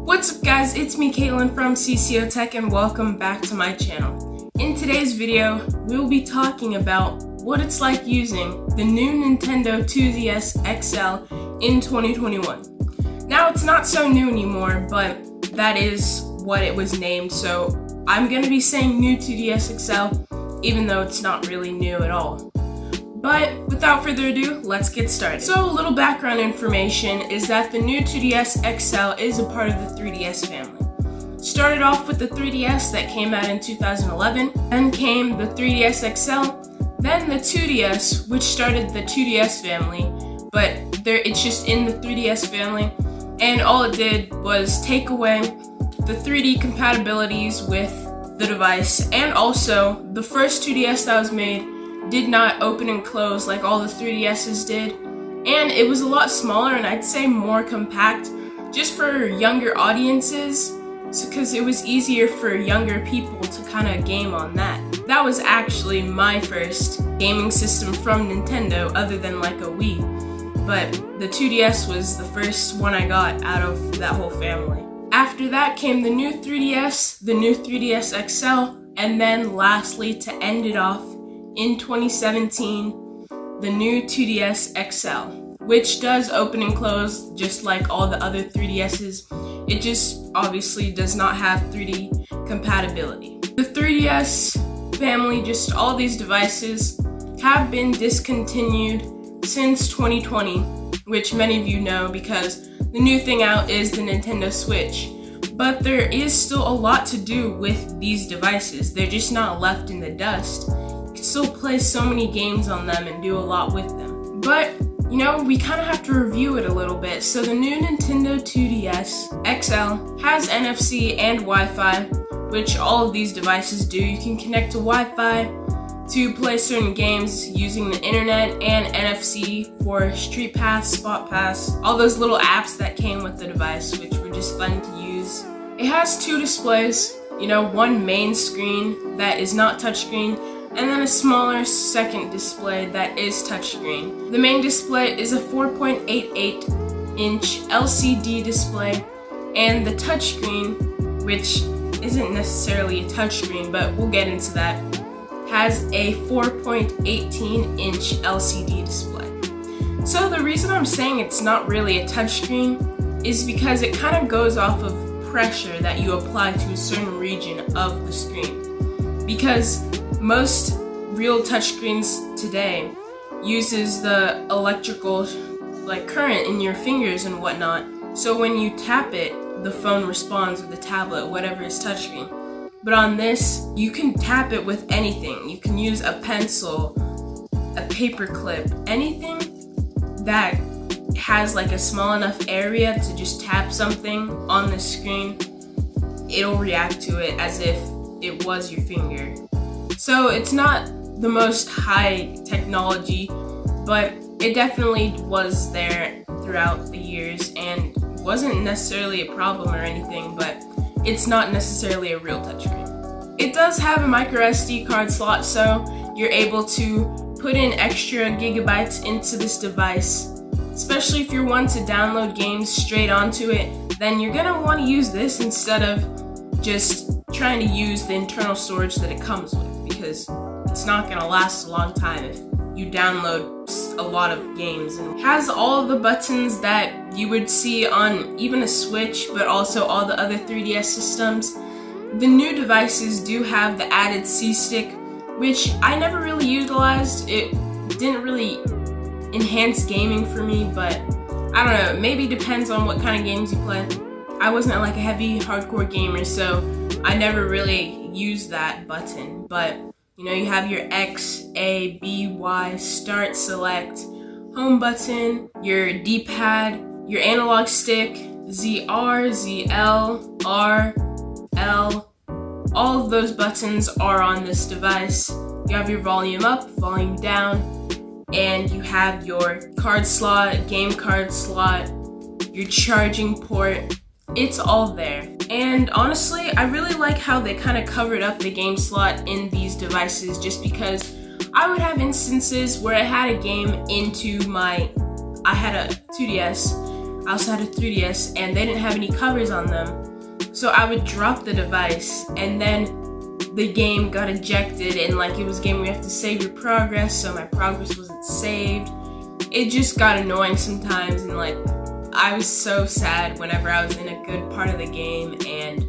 What's up guys, it's me Caitlin from CCO Tech and welcome back to my channel. In today's video, we'll be talking about what it's like using the new Nintendo 2DS XL in 2021. Now it's not so new anymore, but that is what it was named, so I'm going to be saying new 2DS XL even though it's not really new at all. But without further ado, let's get started. So a little background information is that the new 2DS XL is a part of the 3DS family. Started off with the 3DS that came out in 2011, then came the 3DS XL, then the 2DS, which started the 2DS family, but it's just in the 3DS family, and all it did was take away the 3D compatibilities with the device, and also the first 2DS that was made did not open and close like all the 3DSs did, and it was a lot smaller and I'd say more compact just for younger audiences, because it was easier for younger people to kind of game on that. That was actually my first gaming system from Nintendo other than like a Wii, but the 2DS was the first one I got out of that whole family. After that came the new 3DS, the new 3DS XL, and then lastly, to end it off, in 2017, the new 2DS XL, which does open and close just like all the other 3DSs. It just obviously does not have 3D compatibility. The 3DS family, just all these devices, have been discontinued since 2020, which many of you know because the new thing out is the Nintendo Switch. But there is still a lot to do with these devices. They're just not left in the dust. Still play so many games on them and do a lot with them. But, you know, we kind of have to review it a little bit. So the new Nintendo 2DS XL has NFC and Wi-Fi, which all of these devices do. You can connect to Wi-Fi to play certain games using the internet, and NFC for Street Pass, Spot Pass, all those little apps that came with the device, which were just fun to use. It has two displays, you know, one main screen that is not touchscreen, and then a smaller second display that is touchscreen. The main display is a 4.88-inch LCD display, and the touchscreen, which isn't necessarily a touchscreen, but we'll get into that, has a 4.18-inch LCD display. So the reason I'm saying it's not really a touchscreen is because it kind of goes off of pressure that you apply to a certain region of the screen. Because most real touchscreens today uses the electrical current in your fingers and whatnot, so when you tap it, the phone responds, or the tablet, whatever is touchscreen. But on this, you can tap it with anything. You can use a pencil, a paper clip, anything that has like a small enough area to just tap something on the screen. It'll react to it as if it was your finger. So it's not the most high technology, but it definitely was there throughout the years and wasn't necessarily a problem or anything, but it's not necessarily a real touchscreen. It does have a micro SD card slot, so you're able to put in extra gigabytes into this device. Especially if you're one to download games straight onto it, then you're gonna want to use this instead of just trying to use the internal storage that it comes with, because it's not gonna last a long time if you download a lot of games. And it has all of the buttons that you would see on even a Switch, but also all the other 3DS systems. The new devices do have the added C-Stick, which I never really utilized. It didn't really enhance gaming for me, but I don't know, maybe depends on what kind of games you play. I wasn't like a heavy hardcore gamer, so I never really used that button. But you know, you have your X, A, B, Y, start, select, home button, your D-pad, your analog stick, ZR, ZL, R, L, all of those buttons are on this device. You have your volume up, volume down, and you have your card slot, game card slot, your charging port. It's all there. And honestly, I really like how they kind of covered up the game slot in these devices, just because I would have instances where I had a game into I had a 2DS I also had a 3DS, and they didn't have any covers on them. So I would drop the device, and then the game got ejected, and like it was a game where you have to save your progress, so my progress wasn't saved. It just got annoying sometimes, and like I was so sad whenever I was in a good part of the game and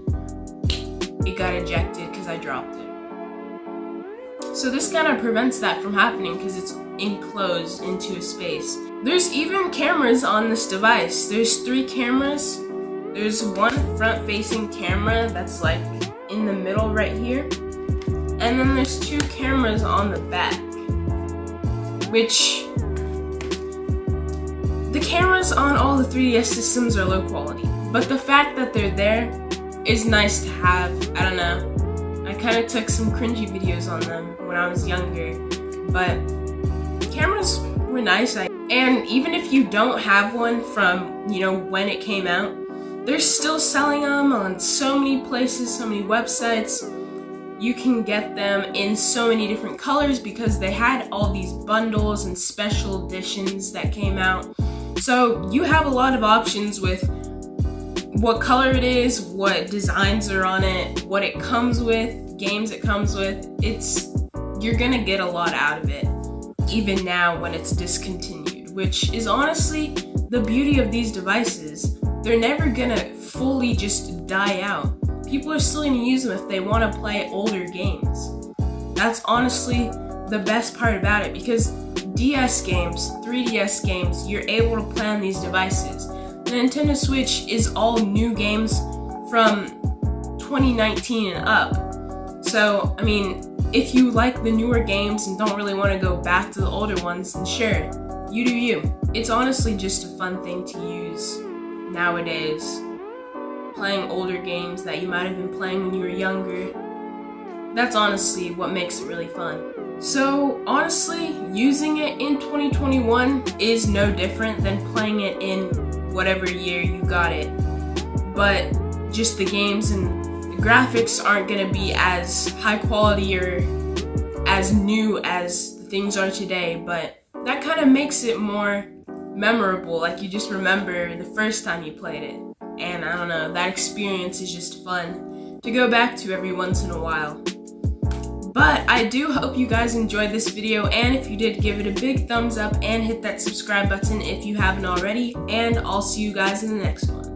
it got ejected because I dropped it. So this kind of prevents that from happening because it's enclosed into a space. There's even cameras on this device. There's 3 cameras. There's one front-facing camera that's like in the middle right here. And then there's 2 cameras on the back, which the cameras on all the 3DS systems are low quality, but the fact that they're there is nice to have. I don't know. I kind of took some cringy videos on them when I was younger, but cameras were nice. And even if you don't have one from, when it came out, they're still selling them on so many places, so many websites. You can get them in so many different colors because they had all these bundles and special editions that came out. So you have a lot of options with what color it is, what designs are on it, what it comes with, games it comes with. You're gonna get a lot out of it, even now when it's discontinued, which is honestly the beauty of these devices. They're never gonna fully just die out. People are still gonna use them if they wanna play older games. That's honestly the best part about it, because DS games, 3DS games, you're able to play on these devices. The Nintendo Switch is all new games from 2019 and up. So, I mean, if you like the newer games and don't really want to go back to the older ones, then sure, you do you. It's honestly just a fun thing to use nowadays. Playing older games that you might have been playing when you were younger. That's honestly what makes it really fun. So honestly, using it in 2021 is no different than playing it in whatever year you got it. But just the games and the graphics aren't gonna be as high quality or as new as the things are today, but that kind of makes it more memorable. Like you just remember the first time you played it. And I don't know, that experience is just fun to go back to every once in a while. But I do hope you guys enjoyed this video, and if you did, give it a big thumbs up and hit that subscribe button if you haven't already, and I'll see you guys in the next one.